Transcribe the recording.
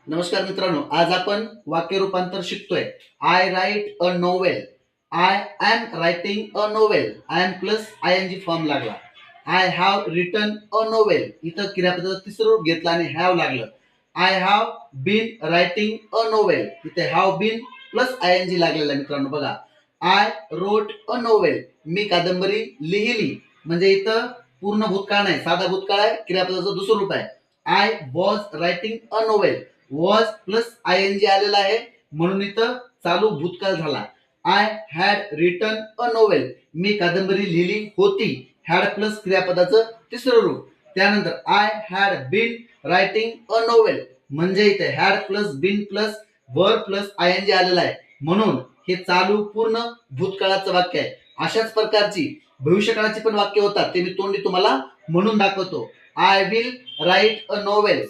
नमस्कार मित्रांनो, आज आपण वाक्य रूपांतर शिकतोय. I write a novel. I am writing a novel. I am plus I N G form लागला. I have written a novel, इथं क्रियापदाचं तिसरं रूप घेतलं आणि हॅव लागलं. I have been writing a novel, इथे have been plus I N G लागलेला आहे. मित्रांनो बघा, आय रोट अ नोवेल, मी कादंबरी लिहिली. म्हणजे इथं पूर्ण भूतकाळ नाही, साधा भूतकाळ आहे, क्रियापदाचं दुसरं रूप आहे. I was writing a novel, was plus I N G आलेला आहे म्हणून इथं चालू भूतकाळ झाला. I had written a novel, मी कादंबरी लिहिली होती. हॅड प्लस क्रियापदाचं तिसरं रूप. त्यानंतर I had been writing a novel, म्हणजे इथे had plus been plus verb plus I N G आलेला आहे म्हणून हे चालू पूर्ण भूतकाळाचं वाक्य आहे. अशाच प्रकारची भविष्यकाळाची पण वाक्य होतात, ते मी तोंडी तुम्हाला म्हणून दाखवतो. I will write a novel,